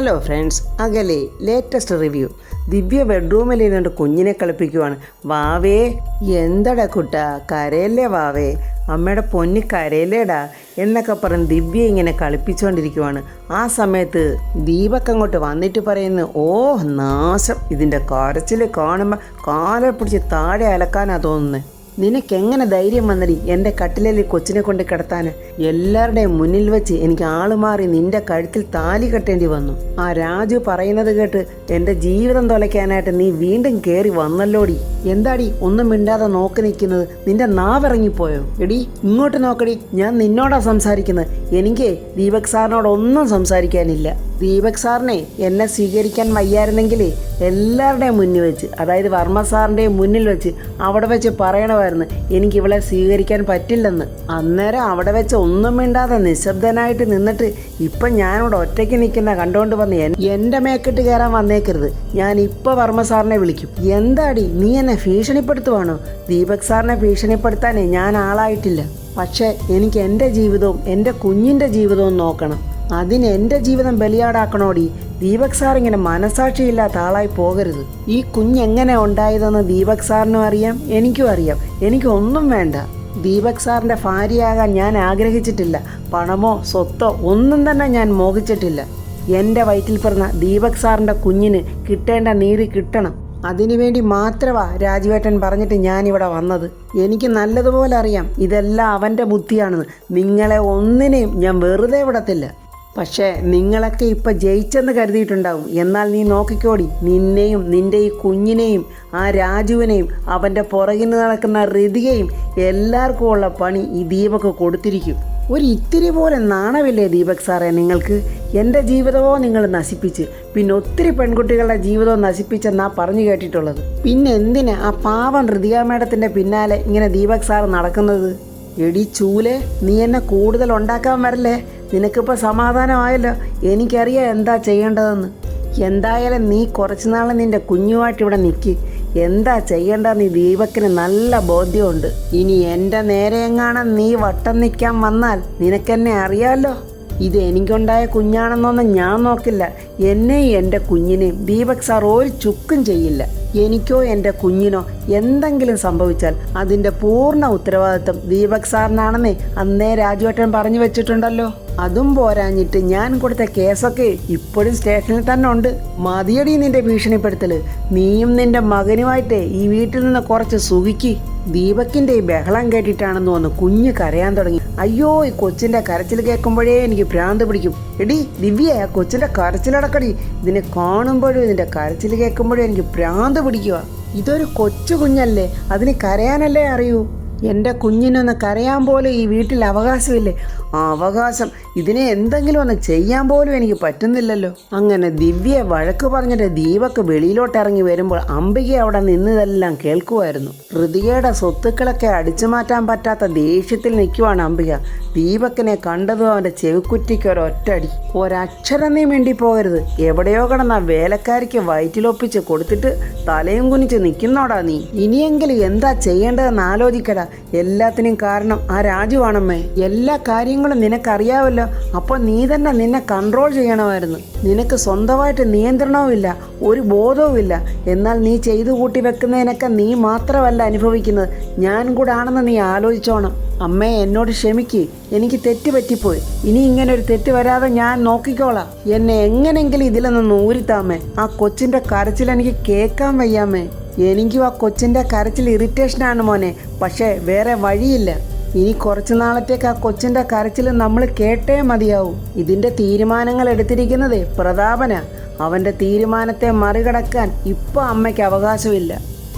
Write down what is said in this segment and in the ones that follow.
Hello friends, അകലെ latest review. ദിവ്യ ബെഡ്റൂമിൽ ഇരുന്നിട്ട് കുഞ്ഞിനെ കളിപ്പിക്കുവാണ്. വാവേ, എന്തടാ കുട്ട, കരയല്ലേ വാവേ, അമ്മയുടെ പൊന്നി കരയല്ലേടാ എന്നൊക്കെ പറഞ്ഞ് ദിവ്യ ഇങ്ങനെ കളിപ്പിച്ചുകൊണ്ടിരിക്കുവാണ്. ആ സമയത്ത് ദീപക് അങ്ങോട്ട് വന്നിട്ട് പറയുന്നു, ഓ നാശം, ഇതിൻ്റെ കരച്ചിൽ കാണുമ്പോൾ കാലെ പിടിച്ച് താഴെ അലക്കാനാ തോന്നുന്നത്. നിനക്കെങ്ങനെ ധൈര്യം വന്നടി എൻ്റെ കട്ടിലിൽ കൊച്ചിനെ കൊണ്ട് കിടത്താൻ? എല്ലാവരുടെയും മുന്നിൽ വെച്ച് എനിക്ക് ആളുമാറി നിന്റെ കഴുത്തിൽ താലി കെട്ടേണ്ടി വന്നു. ആ രാജു പറയുന്നത് കേട്ട് എൻ്റെ ജീവിതം തുലയ്ക്കാനായിട്ട് നീ വീണ്ടും കയറി വന്നല്ലോടി. എന്താടി ഒന്നും മിണ്ടാതെ നോക്കി നിൽക്കുന്നത്? നിന്റെ നാവിറങ്ങിപ്പോയോ? എടി ഇങ്ങോട്ട് നോക്കടി, ഞാൻ നിന്നോടാ സംസാരിക്കുന്നത്. എനിക്ക് ദീപക് സാറിനോടൊന്നും സംസാരിക്കാനില്ല. ദീപക് സാറിനെ എന്നെ സ്വീകരിക്കാൻ വയ്യായിരുന്നെങ്കിൽ എല്ലാവരുടെയും മുന്നിൽ വെച്ച്, അതായത് വർമ്മ സാറിൻ്റെയും മുന്നിൽ വെച്ച് അവിടെ വെച്ച് പറയണമായിരുന്നു എനിക്ക് ഇവളെ സ്വീകരിക്കാൻ പറ്റില്ലെന്ന്. അന്നേരം അവിടെ വെച്ച് ഒന്നും മിണ്ടാതെ നിശബ്ദനായിട്ട് നിന്നിട്ട് ഇപ്പം ഞാനിവിടെ ഒറ്റയ്ക്ക് നിൽക്കുന്ന കണ്ടുകൊണ്ട് വന്ന് എൻ്റെ മേക്കിട്ട് കയറാൻ വന്നേക്കരുത്. ഞാൻ ഇപ്പോൾ വർമ്മ സാറിനെ വിളിക്കും. എന്താടി നീ എന്നെ ഭീഷണിപ്പെടുത്തുവാണോ? ദീപക് സാറിനെ ഭീഷണിപ്പെടുത്താനേ ഞാൻ ആളായിട്ടില്ല. പക്ഷേ എനിക്ക് എൻ്റെ ജീവിതവും എൻ്റെ കുഞ്ഞിൻ്റെ ജീവിതവും നോക്കണം. അതിന് എൻ്റെ ജീവിതം ബലിയാടാക്കണോടി. ദീപക് സാർ ഇങ്ങനെ മനസാക്ഷിയില്ലാത്ത ആളായി പോകരുത്. ഈ കുഞ്ഞെങ്ങനെ ഉണ്ടായതെന്ന് ദീപക് സാറിനും അറിയാം, എനിക്കും അറിയാം. എനിക്കൊന്നും വേണ്ട. ദീപക് സാറിൻ്റെ ഭാര്യയാകാൻ ഞാൻ ആഗ്രഹിച്ചിട്ടില്ല. പണമോ സ്വത്തോ ഒന്നും തന്നെ ഞാൻ മോഹിച്ചിട്ടില്ല. എൻ്റെ വയറ്റിൽ പിറന്ന ദീപക് സാറിൻ്റെ കുഞ്ഞിന് കിട്ടേണ്ട നീതി കിട്ടണം. അതിനുവേണ്ടി മാത്രമാ രാജുവേട്ടൻ പറഞ്ഞിട്ട് ഞാനിവിടെ വന്നത്. എനിക്ക് നല്ലതുപോലെ അറിയാം ഇതെല്ലാം അവൻ്റെ ബുദ്ധിയാണെന്ന്. നിങ്ങളെ ഒന്നിനെയും ഞാൻ വെറുതെ വിടത്തില്ല. പക്ഷേ നിങ്ങളൊക്കെ ഇപ്പം ജയിച്ചെന്ന് കരുതിയിട്ടുണ്ടാവും. എന്നാൽ നീ നോക്കിക്കോടി, നിന്നെയും നിൻ്റെ ഈ കുഞ്ഞിനെയും ആ രാജുവിനെയും അവൻ്റെ പുറകിൽ നടക്കുന്ന ഋതികയും എല്ലാവർക്കും ഉള്ള പണി ഈ ദീപക് കൊടുത്തിരിക്കും. ഒരു ഇത്തിരി പോലെ നാണമില്ലേ ദീപക് സാറേ നിങ്ങൾക്ക്? എൻ്റെ ജീവിതമോ നിങ്ങൾ നശിപ്പിച്ച്, പിന്നെ ഒത്തിരി പെൺകുട്ടികളുടെ ജീവിതവും നശിപ്പിച്ചെന്നാ പറഞ്ഞു കേട്ടിട്ടുള്ളത്. പിന്നെ എന്തിനാ ആ പാവം ഋതിക മേഡത്തിൻ്റെ പിന്നാലെ ഇങ്ങനെ ദീപക് സാർ നടക്കുന്നത്? എടി ചൂലെ, നീ എന്നെ കൂടുതൽ ഉണ്ടാക്കാൻ വരല്ലേ. നിനക്കിപ്പോൾ സമാധാനമായല്ലോ. എനിക്കറിയാം എന്താ ചെയ്യേണ്ടതെന്ന്. എന്തായാലും നീ കുറച്ച് നാൾ നിൻ്റെ കുഞ്ഞുമായിട്ട് ഇവിടെ നിൽക്ക്. എന്താ ചെയ്യേണ്ടതെന്ന് ദീപക്കിന് നല്ല ബോധ്യമുണ്ട്. ഇനി എൻ്റെ നേരെ എങ്ങാനും നീ വട്ടം നിൽക്കാൻ വന്നാൽ നിനക്കെന്നെ അറിയാമല്ലോ. ഇത് എനിക്കുണ്ടായ കുഞ്ഞാണെന്നൊന്നും ഞാൻ നോക്കില്ല. എന്നെയും എൻ്റെ കുഞ്ഞിനെയും ദീപക് സാർ ഒരു ചുക്കും ചെയ്യില്ല. എനിക്കോ എൻ്റെ കുഞ്ഞിനോ എന്തെങ്കിലും സംഭവിച്ചാൽ അതിൻ്റെ പൂർണ്ണ ഉത്തരവാദിത്വം ദീപക് സാറിനാണെന്നേ അന്നേ രാജുവേട്ടൻ പറഞ്ഞു വെച്ചിട്ടുണ്ടല്ലോ. അതും പോരാഞ്ഞിട്ട് ഞാൻ കൊടുത്ത കേസൊക്കെ ഇപ്പോഴും സ്റ്റേഷനിൽ തന്നെ ഉണ്ട്. മതിയടി നിന്റെ ഭീഷണിപ്പെടുത്തൽ. നീയും നിന്റെ മകനുമായിട്ട് ഈ വീട്ടിൽ നിന്ന് കുറച്ച് സുഖിക്ക്. ദീപക്കിൻ്റെ ഈ ബഹളം കേട്ടിട്ടാണെന്ന് തോന്നുന്നു കുഞ്ഞ് കരയാൻ തുടങ്ങി. അയ്യോ, ഈ കൊച്ചിൻ്റെ കരച്ചിൽ കേൾക്കുമ്പോഴേ എനിക്ക് ഭ്രാന്ത് പിടിക്കും. എടി ദിവ്യ, ആ കൊച്ചിൻ്റെ കരച്ചിലടക്കടി. ഇതിനെ കാണുമ്പോഴും ഇതിൻ്റെ കരച്ചിൽ കേൾക്കുമ്പോഴും എനിക്ക് ഭ്രാന്ത് പിടിക്കുക. ഇതൊരു കൊച്ചു കുഞ്ഞല്ലേ, അതിന് കരയാനല്ലേ അറിയൂ. എൻ്റെ കുഞ്ഞിനൊന്ന് കരയാൻ പോലും ഈ വീട്ടിൽ അവകാശമില്ലേ? ആ അവകാശം ഇതിനെ എന്തെങ്കിലും ഒന്ന് ചെയ്യാൻ പോലും എനിക്ക് പറ്റുന്നില്ലല്ലോ. അങ്ങനെ ദിവ്യ വഴക്ക് പറഞ്ഞിട്ട് ദീപക് വെളിയിലോട്ട് ഇറങ്ങി വരുമ്പോൾ അംബിക അവിടെ നിന്നതെല്ലാം കേൾക്കുമായിരുന്നു. ഋതികയുടെ സ്വത്തുക്കളൊക്കെ അടിച്ചു മാറ്റാൻ പറ്റാത്ത ദേഷ്യത്തിൽ നിൽക്കുവാണ് അംബിക. ദീപക്കിനെ കണ്ടതും അവൻ്റെ ചെവിക്കുറ്റിക്ക് ഒരൊറ്റടി. ഒരക്ഷരം നീ മിണ്ടി പോകരുത്. എവിടെയോ കിടന്ന വേലക്കാരിക്ക് വയറ്റിലൊപ്പിച്ച് കൊടുത്തിട്ട് തലയും കുനിച്ച് നിൽക്കുന്നോടാ നീ. ഇനിയെങ്കിലും എന്താ ചെയ്യേണ്ടതെന്ന് ആലോചിക്കടാ. എല്ലാത്തിനും കാരണം ആ രാജുവാണമ്മേ. എല്ലാ കാര്യങ്ങളും നിനക്കറിയാവല്ലോ. അപ്പോൾ നീ തന്നെ നിന്നെ കൺട്രോൾ ചെയ്യണമായിരുന്നു. നിനക്ക് സ്വന്തമായിട്ട് നിയന്ത്രണവുമില്ല, ഒരു ബോധവുമില്ല. എന്നാൽ നീ ചെയ്തു കൂട്ടി വെക്കുന്നതിനൊക്കെ നീ മാത്രമല്ല അനുഭവിക്കുന്നത്, ഞാൻ കൂടെ ആണെന്ന് നീ ആലോചിച്ചോണം. അമ്മേ, എന്നോട് ക്ഷമിക്ക്. എനിക്ക് തെറ്റ് പറ്റിപ്പോയി. ഇനി ഇങ്ങനെ ഒരു തെറ്റ് വരാതെ ഞാൻ നോക്കിക്കോളാം. എന്നെ എങ്ങനെങ്കിലും ഇതിൽ നിന്ന് ഊരിത്താമേ. ആ കൊച്ചിൻ്റെ കരച്ചിൽ എനിക്ക് കേൾക്കാൻ വയ്യാമേ. എനിക്കും ആ കൊച്ചിൻ്റെ കരച്ചിൽ ഇറിറ്റേഷനാണ് മോനെ. പക്ഷേ വേറെ വഴിയില്ല. ഇനി കുറച്ച് നാളത്തേക്ക് ആ കൊച്ചിൻ്റെ കരച്ചിൽ നമ്മൾ കേട്ടേ മതിയാവും. ഇതിൻ്റെ തീരുമാനങ്ങൾ എടുത്തിരിക്കുന്നത് പ്രതാപന. അവൻ്റെ തീരുമാനത്തെ മറികടക്കാൻ ഇപ്പോൾ അമ്മയ്ക്ക് അവകാശമില്ല.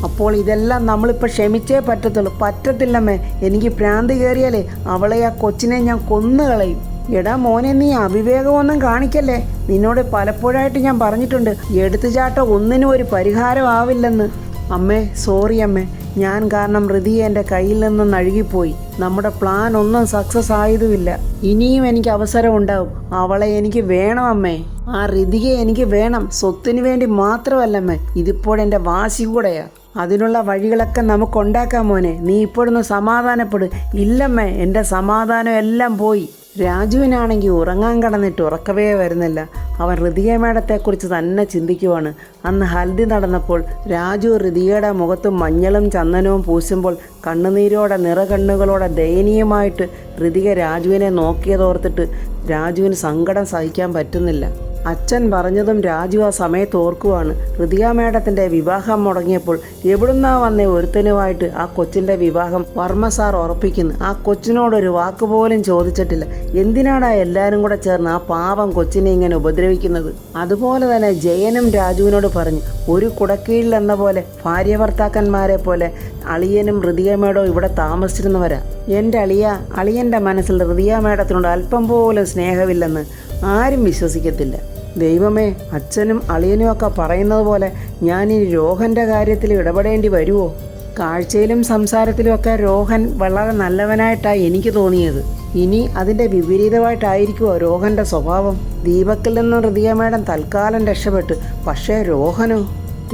അപ്പോൾ ഇതെല്ലാം നമ്മളിപ്പോൾ ക്ഷമിച്ചേ പറ്റത്തുള്ളൂ. പറ്റത്തില്ലമ്മേ, എനിക്ക് ഭ്രാന്ത് കയറിയാലേ അവളെ ആ കൊച്ചിനെ ഞാൻ കൊന്നുകളയും. എടാ മോനെ, നീ അവിവേകമൊന്നും കാണിക്കല്ലേ. നിന്നോട് പലപ്പോഴായിട്ട് ഞാൻ പറഞ്ഞിട്ടുണ്ട്, എടുത്തുചാട്ടം ഒന്നിനും ഒരു പരിഹാരമാവില്ലെന്ന്. അമ്മേ, സോറി അമ്മേ. ഞാൻ കാരണം ഋതിയെ എൻ്റെ കയ്യിൽ നിന്നും നഴുകിപ്പോയി. നമ്മുടെ പ്ലാൻ ഒന്നും സക്സസ് ആയതുമില്ല. ഇനിയും എനിക്ക് അവസരം ഉണ്ടാവും. അവളെ എനിക്ക് വേണം അമ്മേ. ആ ഋതികയെ എനിക്ക് വേണം. സ്വത്തിന് വേണ്ടി മാത്രമല്ലമ്മേ, ഇതിപ്പോഴെൻ്റെ വാശി കൂടെയാ. അതിനുള്ള വഴികളൊക്കെ നമുക്കുണ്ടാക്കാം മോനെ. നീ ഇപ്പോഴൊന്ന് സമാധാനപ്പെടും. ഇല്ലമ്മേ, എൻ്റെ സമാധാനം എല്ലാം പോയി. രാജുവിനാണെങ്കിൽ ഉറങ്ങാൻ കിടന്നിട്ട് ഉറക്കവേ വരുന്നില്ല. അവൻ ഋതിക മേഡത്തെക്കുറിച്ച് തന്നെ ചിന്തിക്കുവാണ്. അന്ന് ഹൽദി നടന്നപ്പോൾ രാജു ഋതികയുടെ മുഖത്ത് മഞ്ഞളും ചന്ദനവും പൂശുമ്പോൾ കണ്ണുനീരോടെ നിറകണ്ണുകളോടെ ദയനീയമായിട്ട് ഋതിക രാജുവിനെ നോക്കിയതോർത്തിട്ട് രാജുവിന് സങ്കടം സഹിക്കാൻ പറ്റുന്നില്ല. അച്ഛൻ പറഞ്ഞതും രാജു ആ സമയത്ത് ഓർക്കുവാണ്. ഋതിക മേഡത്തിൻ്റെ വിവാഹം മുടങ്ങിയപ്പോൾ എവിടുന്നാ വന്നേ ഒരുത്തനുമായിട്ട് ആ കൊച്ചിൻ്റെ വിവാഹം വർമ്മ സാർ ഉറപ്പിക്കുന്നു. ആ കൊച്ചിനോടൊരു വാക്കുപോലും ചോദിച്ചിട്ടില്ല. എന്തിനാടാ എല്ലാവരും കൂടെ ചേർന്ന് ആ പാവം കൊച്ചിനെ ഇങ്ങനെ ഉപദ്രവിക്കുന്നത്? അതുപോലെ തന്നെ ജയനും രാജുവിനോട് പറഞ്ഞു, ഒരു കുടക്കീഴിൽ എന്ന പോലെ ഭാര്യ ഭർത്താക്കന്മാരെ പോലെ അളിയനും ഋതിക മേഡവും ഇവിടെ താമസിച്ചിരുന്നവരാ. എൻ്റെ അളിയൻ്റെ മനസ്സിൽ ഋതിക മേഡത്തിനോട് അല്പം പോലും സ്നേഹമില്ലെന്ന് ആരും വിശ്വസിക്കത്തില്ല. ദൈവമേ, അച്ഛനും അളിയനും ഒക്കെ പറയുന്നത് പോലെ ഞാനിനി രോഹൻ്റെ കാര്യത്തിൽ ഇടപെടേണ്ടി വരുമോ? കാഴ്ചയിലും സംസാരത്തിലുമൊക്കെ രോഹൻ വളരെ നല്ലവനായിട്ടാണ് എനിക്ക് തോന്നിയത്. ഇനി അതിൻ്റെ വിപരീതമായിട്ടായിരിക്കുമോ രോഹൻ്റെ സ്വഭാവം? ദീപക്കിൽ നിന്നും ഋതിക മേഡം തൽക്കാലം രക്ഷപ്പെട്ടു. പക്ഷേ രോഹനോ?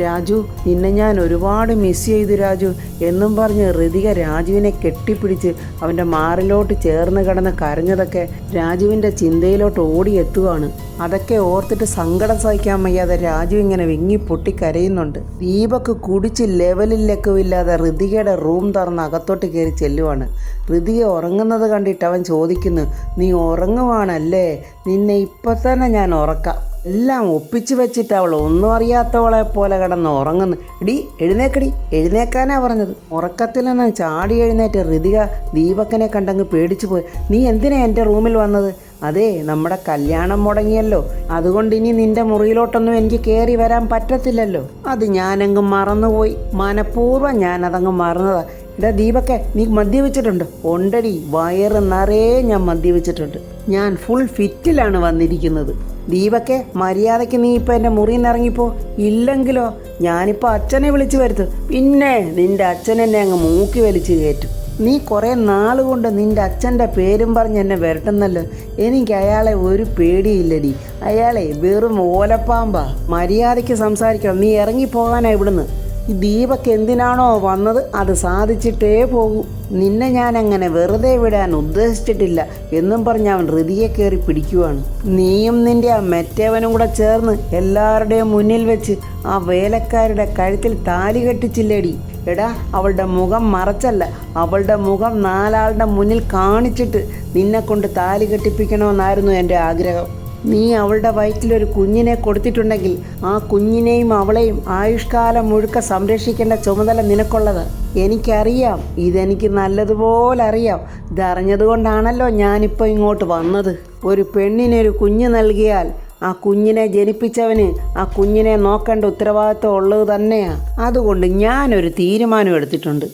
രാജു, നിന്നെ ഞാൻ ഒരുപാട് മിസ് ചെയ്തു രാജു എന്നും പറഞ്ഞ് ഋതിക രാജുവിനെ കെട്ടിപ്പിടിച്ച് അവൻ്റെ മാറിലോട്ട് ചേർന്ന് കിടന്ന് കരഞ്ഞതൊക്കെ രാജുവിൻ്റെ ചിന്തയിലോട്ട് ഓടിയെത്തുകയാണ്. അതൊക്കെ ഓർത്തിട്ട് സങ്കടം സഹിക്കാൻ വയ്യാതെ രാജു ഇങ്ങനെ വിങ്ങിപ്പൊട്ടി കരയുന്നുണ്ട്. ദീപക്ക് കുടിച്ച് ലെവലിലേക്കുമില്ലാതെ ഋതികയുടെ റൂം തുറന്ന് അകത്തോട്ട് കയറി ചെല്ലുവാണ്. ഋതിക ഉറങ്ങുന്നത് കണ്ടിട്ട് അവൻ ചോദിക്കുന്നു, നീ ഉറങ്ങുവാണല്ലേ? നിന്നെ ഇപ്പം തന്നെ ഞാൻ ഉറക്കാം. എല്ലാം ഒപ്പിച്ച് വെച്ചിട്ട് അവൾ ഒന്നും അറിയാത്തവളെ പോലെ കിടന്ന് ഉറങ്ങുന്നു. ഇടി എഴുന്നേക്കടി, എഴുന്നേക്കാനാ പറഞ്ഞത്. ഉറക്കത്തിൽ നിന്ന് ചാടി എഴുന്നേറ്റ് ഋതിക ദീപക്കനെ കണ്ടങ്ങ് പേടിച്ചു പോയി. നീ എന്തിനാ എൻ്റെ റൂമിൽ വന്നത്? അതെ, നമ്മുടെ കല്യാണം മുടങ്ങിയല്ലോ, അതുകൊണ്ട് ഇനി നിന്റെ മുറിയിലോട്ടൊന്നും എനിക്ക് കയറി വരാൻ പറ്റത്തില്ലല്ലോ. അത് ഞാനങ്ങ് മറന്നുപോയി, മനഃപൂർവ്വം ഞാനതങ്ങ് മറന്നതാ. ഇടാ ദീപക്കെ, നീ മദ്യപിച്ചിട്ടുണ്ട്? ഉണ്ടടി, വയറ് നിറയെ ഞാൻ മദ്യപിച്ചിട്ടുണ്ട്. ഞാൻ ഫുൾ ഫിറ്റിലാണ് വന്നിരിക്കുന്നത്. ദീപക്കെ, മര്യാദയ്ക്ക് നീ ഇപ്പം എൻ്റെ മുറിയിൽ നിന്ന് ഇറങ്ങിപ്പോ. ഇല്ലെങ്കിലോ ഞാനിപ്പോൾ അച്ഛനെ വിളിച്ചു വരുത്തും. പിന്നെ നിൻ്റെ അച്ഛൻ എന്നെ അങ്ങ് മൂക്കി വലിച്ചു കയറ്റും. നീ കുറേ നാളുകൊണ്ട് നിൻ്റെ അച്ഛൻ്റെ പേരും പറഞ്ഞ് എന്നെ വരട്ടുന്നല്ലോ. എനിക്ക് അയാളെ ഒരു പേടിയില്ലടി. അയാളെ വെറും ഓലപ്പാമ്പാ. മര്യാദയ്ക്ക് സംസാരിക്കണം. നീ ഇറങ്ങിപ്പോകാനാ ഇവിടുന്ന്. ഈ ദീപക്ക് എന്തിനാണോ വന്നത് അത് സാധിച്ചിട്ടേ പോകൂ. നിന്നെ ഞാനങ്ങനെ വെറുതെ വിടാൻ ഉദ്ദേശിച്ചിട്ടില്ല എന്നും പറഞ്ഞ് അവൻ ഋതിയെ കയറി പിടിക്കുവാണ്. നീയും നിൻ്റെ ആ മറ്റേവനും കൂടെ ചേർന്ന് എല്ലാവരുടെയും മുന്നിൽ വെച്ച് ആ വേലക്കാരുടെ കഴുത്തിൽ താലി കെട്ടിച്ചില്ലേടി. എടാ, അവളുടെ മുഖം മറച്ചല്ല, അവളുടെ മുഖം നാലാളുടെ മുന്നിൽ കാണിച്ചിട്ട് നിന്നെ കൊണ്ട് താലി കെട്ടിപ്പിക്കണമെന്നായിരുന്നു എൻ്റെ ആഗ്രഹം. നീ അവളുടെ വയറ്റിലൊരു കുഞ്ഞിനെ കൊടുത്തിട്ടുണ്ടെങ്കിൽ ആ കുഞ്ഞിനെയും അവളെയും ആയുഷ്കാലം മുഴുക്ക സംരക്ഷിക്കേണ്ട ചുമതല നിനക്കുള്ളത്. എനിക്കറിയാം, ഇതെനിക്ക് നല്ലതുപോലെ അറിയാം. ഇതറിഞ്ഞതുകൊണ്ടാണല്ലോ ഞാനിപ്പോൾ ഇങ്ങോട്ട് വന്നത്. ഒരു പെണ്ണിനൊരു കുഞ്ഞ് നൽകിയാൽ ആ കുഞ്ഞിനെ ജനിപ്പിച്ചവന് ആ കുഞ്ഞിനെ നോക്കേണ്ട ഉത്തരവാദിത്വം ഉള്ളത് തന്നെയാണ്. അതുകൊണ്ട് ഞാനൊരു തീരുമാനം എടുത്തിട്ടുണ്ട്.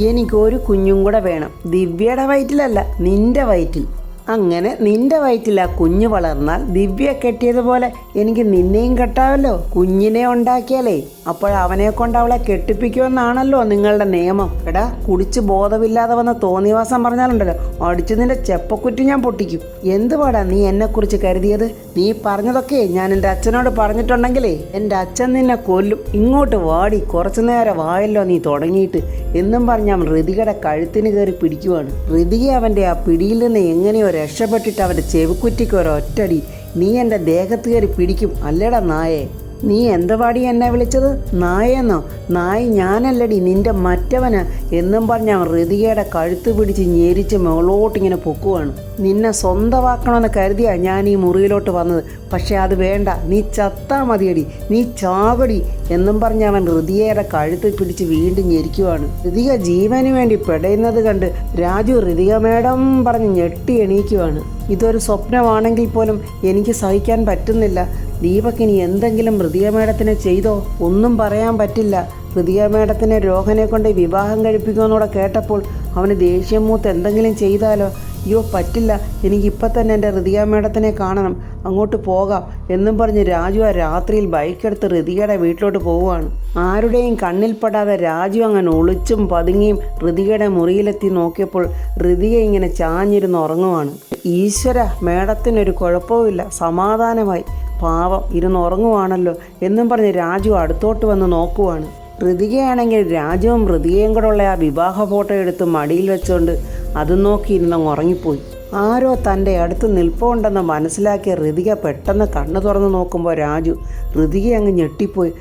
എനിക്കൊരു കുഞ്ഞും കൂടെ വേണം. ദിവ്യയുടെ വയറ്റിലല്ല, നിൻ്റെ വയറ്റിൽ. അങ്ങനെ നിന്റെ വയറ്റിൽ ആ കുഞ്ഞ് വളർന്നാൽ ദിവ്യ കെട്ടിയതുപോലെ എനിക്ക് നിന്നെയും കെട്ടാമല്ലോ. കുഞ്ഞിനെ ഉണ്ടാക്കിയാലേ അപ്പോഴവനെ കൊണ്ട് അവളെ കെട്ടിപ്പിക്കുമെന്നാണല്ലോ നിങ്ങളുടെ നിയമം. എടാ, കുടിച്ച് ബോധമില്ലാതെ വന്ന് തോന്നിവാസം പറഞ്ഞാലുണ്ടല്ലോ, അടിച്ച് നിന്റെ ചെപ്പക്കുറ്റി ഞാൻ പൊട്ടിക്കും. എന്തുവാടാ നീ എന്നെക്കുറിച്ച് കരുതിയത്? നീ പറഞ്ഞതൊക്കെ ഞാൻ എൻ്റെ അച്ഛനോട് പറഞ്ഞിട്ടുണ്ടെങ്കിലേ എൻ്റെ അച്ഛൻ നിന്നെ കൊല്ലും. ഇങ്ങോട്ട് വാടി, കുറച്ചു നേരം വായല്ലോ നീ തുടങ്ങിയിട്ട് എന്നും പറഞ്ഞ് അവൻ ഋതികയുടെ കഴുത്തിന് കയറി പിടിക്കുവാണ്. ഋതിക അവൻ്റെ ആ പിടിയിൽ നിന്ന് എങ്ങനെയോ രക്ഷപ്പെട്ടിട്ട് അവൻ്റെ ചെവിക്കുറ്റിക്ക് ഒരൊറ്റടി. നീ എൻ്റെ ദേഹത്ത് കയറി പിടിക്കും അല്ലേടാ നായേ. നീ എന്തുവാടി എന്നെ വിളിച്ചത്? നായെന്നോ? നായി ഞാനല്ലടി, നിന്റെ മറ്റവന് എന്നും പറഞ്ഞ് അവൻ ഋതികയുടെ കഴുത്ത് പിടിച്ച് ഞെരിച്ച് മുകളോട്ടിങ്ങനെ പൊക്കുവാണ്. നിന്നെ സ്വന്തമാക്കണമെന്ന് കരുതിയാ ഞാൻ ഈ മുറിയിലോട്ട് വന്നത്. പക്ഷെ അത് വേണ്ട, നീ ചത്താ മതിയടി, നീ ചാവടി എന്നും പറഞ്ഞ് അവൻ ഋതികയുടെ കഴുത്ത് പിടിച്ച് വീണ്ടും ഞെരിക്കുവാണ്. ഋതിക ജീവന് വേണ്ടി പെടയുന്നത് കണ്ട് രാജു ഋതിക മേഡം പറഞ്ഞ് ഞെട്ടി എണീക്കുവാണ്. ഇതൊരു സ്വപ്നമാണെങ്കിൽ പോലും എനിക്ക് സഹിക്കാൻ പറ്റുന്നില്ല. ദീപക്കിനി എന്തെങ്കിലും ഋതിക മേഡത്തിനെ ചെയ്തോ? ഒന്നും പറയാൻ പറ്റില്ല. ഋതിക മേഡത്തിനെ രോഹനെ കൊണ്ട് വിവാഹം കഴിപ്പിക്കുമെന്നൂടെ കേട്ടപ്പോൾ അവന് ദേഷ്യം മൂത്ത് എന്തെങ്കിലും ചെയ്താലോ? അയ്യോ പറ്റില്ല, എനിക്കിപ്പം തന്നെ എൻ്റെ ഋതിക മേഡത്തിനെ കാണണം, അങ്ങോട്ട് പോകാം എന്നും പറഞ്ഞ് രാജു ആ രാത്രിയിൽ ബൈക്കെടുത്ത് ഋതികയുടെ വീട്ടിലോട്ട് പോവുകയാണ്. ആരുടെയും കണ്ണിൽപ്പെടാതെ രാജു അങ്ങനെ ഒളിച്ചും പതുങ്ങിയും ഋതികയുടെ മുറിയിലെത്തി നോക്കിയപ്പോൾ ഋതിക ഇങ്ങനെ ചാഞ്ഞിരുന്ന് ഉറങ്ങുവാണ്. ഈശ്വര, മേഡത്തിനൊരു കുഴപ്പവുമില്ല, സമാധാനമായി, പാവം ഇരുന്ന് ഉറങ്ങുവാണല്ലോ എന്നും പറഞ്ഞ് രാജു അടുത്തോട്ട് വന്ന് നോക്കുവാണ്. ഋതികയാണെങ്കിൽ രാജുവും ഋതികയും കൂടെ ഉള്ള ആ വിവാഹ ഫോട്ടോ എടുത്ത് മടിയിൽ വെച്ചുകൊണ്ട് അതും നോക്കി ഇരുന്നങ്ങ് ഉറങ്ങിപ്പോയി. ആരോ തൻ്റെ അടുത്ത് നിൽപ്പുണ്ടെന്ന് മനസ്സിലാക്കിയ ഋതിക പെട്ടെന്ന് കണ്ണു തുറന്ന് നോക്കുമ്പോൾ ഋതിക അങ്ങ് ഞെട്ടിപ്പോയി.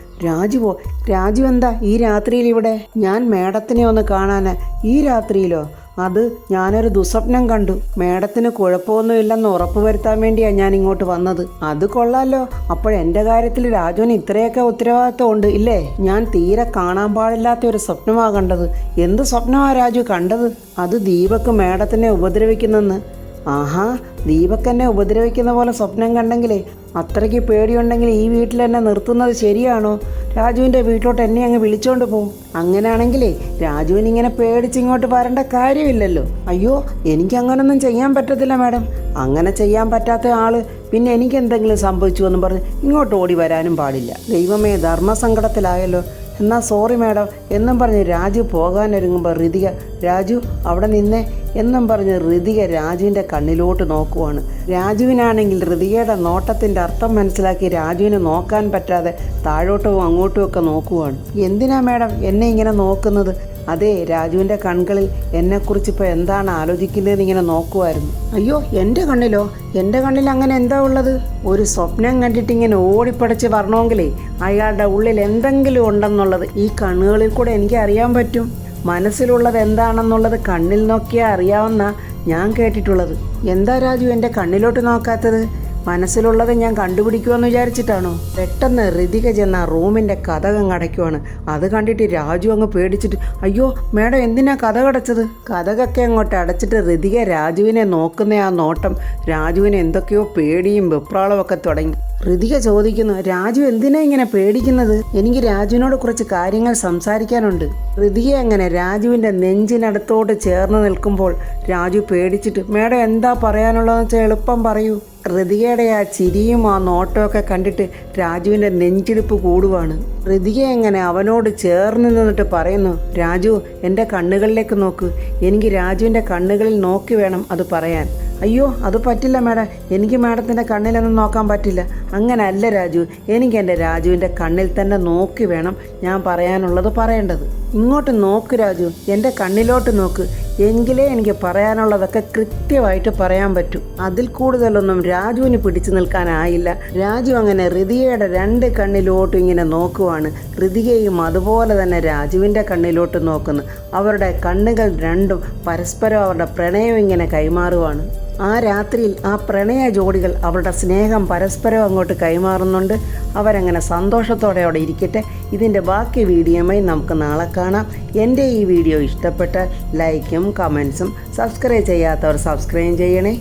രാജു എന്താ ഈ രാത്രിയിൽ ഇവിടെ? ഞാൻ മേഡത്തിനെ ഒന്ന് കാണാന്. ഈ രാത്രിയിലോ? അത് ഞാനൊരു ദുസ്വപ്നം കണ്ടു. മേഡത്തിന് കുഴപ്പമൊന്നുമില്ലെന്ന് ഉറപ്പുവരുത്താൻ വേണ്ടിയാണ് ഞാൻ ഇങ്ങോട്ട് വന്നത്. അത് കൊള്ളാലോ. അപ്പോഴെൻ്റെ കാര്യത്തിൽ രാജുവിന് ഇത്രയൊക്കെ ഉത്തരവാദിത്വം ഉണ്ട് ഇല്ലേ? ഞാൻ തീരെ കാണാൻ പാടില്ലാത്ത ഒരു സ്വപ്നമാണ് കണ്ടത്. എന്ത് സ്വപ്നമാണ് രാജു കണ്ടത്? അത് ദീപക് മേഡത്തിനെ ഉപദ്രവിക്കുന്നെന്ന്. ആഹാ, ദീപക് എന്നെ ഉപദ്രവിക്കുന്ന പോലെ സ്വപ്നം കണ്ടെങ്കിലേ അത്രയ്ക്ക് പേടിയുണ്ടെങ്കിൽ ഈ വീട്ടിൽ എന്നെ നിർത്തുന്നത് ശരിയാണോ? രാജുവിൻ്റെ വീട്ടിലോട്ട് എന്നെ അങ്ങ് വിളിച്ചോണ്ട് പോകും. അങ്ങനെയാണെങ്കിലേ രാജുവിന് ഇങ്ങനെ പേടിച്ചിങ്ങോട്ട് വരേണ്ട കാര്യമില്ലല്ലോ. അയ്യോ, എനിക്ക് അങ്ങനൊന്നും ചെയ്യാൻ പറ്റത്തില്ല മാഡം. അങ്ങനെ ചെയ്യാൻ പറ്റാത്ത ആള് പിന്നെ എനിക്ക് എന്തെങ്കിലും സംഭവിച്ചു എന്നും പറഞ്ഞ് ഇങ്ങോട്ട് ഓടി വരാനും പാടില്ല. ദൈവമേ, ധർമ്മസങ്കടത്തിലായല്ലോ. എന്നാൽ സോറി മാഡം എന്നും പറഞ്ഞ് രാജു പോകാനൊരുങ്ങുമ്പോൾ ഋതിക, രാജു അവിടെ നിന്നേ എന്നും പറഞ്ഞ് ഋതിക രാജുവിൻ്റെ കണ്ണിലോട്ട് നോക്കുവാണ്. രാജുവിനാണെങ്കിൽ ഋതികയുടെ നോട്ടത്തിൻ്റെ അർത്ഥം മനസ്സിലാക്കി രാജുവിനെ നോക്കാൻ പറ്റാതെ താഴോട്ടും അങ്ങോട്ടും ഒക്കെ നോക്കുവാണ്. എന്തിനാ മാഡം എന്നെ ഇങ്ങനെ നോക്കുന്നത്? അതെ, രാജുവിൻ്റെ കണ്ണുകളിൽ എന്നെക്കുറിച്ച് ഇപ്പോൾ എന്താണ് ആലോചിക്കുന്നതെന്ന് ഇങ്ങനെ നോക്കുമായിരുന്നു. അയ്യോ, എൻ്റെ കണ്ണിലോ? എൻ്റെ കണ്ണിൽ അങ്ങനെ എന്താ ഉള്ളത്? ഒരു സ്വപ്നം കണ്ടിട്ട് ഇങ്ങനെ ഓടിപ്പടച്ച് വരണമെങ്കിലേ അയാളുടെ ഉള്ളിൽ എന്തെങ്കിലും ഉണ്ടെന്നുള്ളത് ഈ കണ്ണുകളിൽ കൂടെ എനിക്ക് അറിയാൻ പറ്റും. മനസ്സിലുള്ളത് എന്താണെന്നുള്ളത് കണ്ണിൽ നോക്കിയാൽ അറിയാവുന്ന ഞാൻ കേട്ടിട്ടുള്ളത്. എന്താ രാജു എൻ്റെ കണ്ണിലോട്ട് നോക്കാത്തത്? മനസ്സിലുള്ളത് ഞാൻ കണ്ടുപിടിക്കുമെന്ന് വിചാരിച്ചിട്ടാണോ? പെട്ടെന്ന് ഋതിക ചെന്ന റൂമിൻ്റെ കതകങ്ങ് അടയ്ക്കുവാണ്. അത് കണ്ടിട്ട് രാജു അങ്ങ് പേടിച്ചിട്ട്, അയ്യോ മേഡം എന്തിനാ കതകടച്ചത്? കതകൊക്കെ അങ്ങോട്ട് അടച്ചിട്ട് ഋതിക രാജുവിനെ നോക്കുന്ന ആ നോട്ടം രാജുവിന് എന്തൊക്കെയോ പേടിയും വെപ്രാളമൊക്കെ തുടങ്ങി. ഋതിക ചോദിക്കുന്നു, രാജു എന്തിനാ ഇങ്ങനെ പേടിക്കുന്നത്? എനിക്ക് രാജുവിനോട് കുറച്ച് കാര്യങ്ങൾ സംസാരിക്കാനുണ്ട്. ഋതിക അങ്ങനെ രാജുവിൻ്റെ നെഞ്ചിനടുത്തോട്ട് ചേർന്ന് നിൽക്കുമ്പോൾ രാജു പേടിച്ചിട്ട്, മേഡം എന്താ പറയാനുള്ളതെന്ന് വെച്ചാൽ എളുപ്പം പറയൂ. ഋതികയുടെ ആ ചിരിയും ആ നോട്ടമൊക്കെ കണ്ടിട്ട് രാജുവിൻ്റെ നെഞ്ചിടിപ്പ് കൂടുവാണ്. ഋതിക എങ്ങനെ അവനോട് ചേർന്ന് നിന്നിട്ട് പറയുന്നു, രാജു എൻ്റെ കണ്ണുകളിലേക്ക് നോക്കൂ. എനിക്ക് രാജുവിൻ്റെ കണ്ണുകളിൽ നോക്കി വേണം അത് പറയാൻ. അയ്യോ, അത് പറ്റില്ല മാഡം. എനിക്ക് മാഡത്തിൻ്റെ കണ്ണിലൊന്നും നോക്കാൻ പറ്റില്ല. അങ്ങനല്ല രാജു, എനിക്ക് എൻ്റെ രാജുവിൻ്റെ കണ്ണിൽ തന്നെ നോക്കി വേണം ഞാൻ പറയാനുള്ളത് പറയേണ്ടത്. ഇങ്ങോട്ട് നോക്ക് രാജു, എൻ്റെ കണ്ണിലോട്ട് നോക്ക്. എങ്കിലേ എനിക്ക് പറയാനുള്ളതൊക്കെ കൃത്യമായിട്ട് പറയാൻ പറ്റൂ. അതിൽ കൂടുതലൊന്നും രാജുവിന് പിടിച്ചു നിൽക്കാനായില്ല. രാജു അങ്ങനെ ഋതികയുടെ രണ്ട് കണ്ണിലോട്ടും ഇങ്ങനെ നോക്കുവാണ്. ഋതികയും അതുപോലെ തന്നെ രാജുവിൻ്റെ കണ്ണിലോട്ട് നോക്കുന്നു. അവരുടെ കണ്ണുകൾ രണ്ടും പരസ്പരം അവരുടെ പ്രണയം ഇങ്ങനെ കൈമാറുവാണ്. ആ രാത്രിയിൽ ആ പ്രണയ ജോഡികൾ അവരുടെ സ്നേഹം പരസ്പരം അങ്ങോട്ട് കൈമാറുന്നുണ്ട്. അവരങ്ങനെ സന്തോഷത്തോടെ അവിടെ ഇരിക്കട്ടെ. ഇതിൻ്റെ ബാക്കി വീഡിയോയുമായി നമുക്ക് നാളെ കാണാം. എൻ്റെ ഈ വീഡിയോ ഇഷ്ടപ്പെട്ടാൽ ലൈക്കും കമൻസും, സബ്സ്ക്രൈബ് ചെയ്യാത്തവർ സബ്സ്ക്രൈബ് ചെയ്യണേ.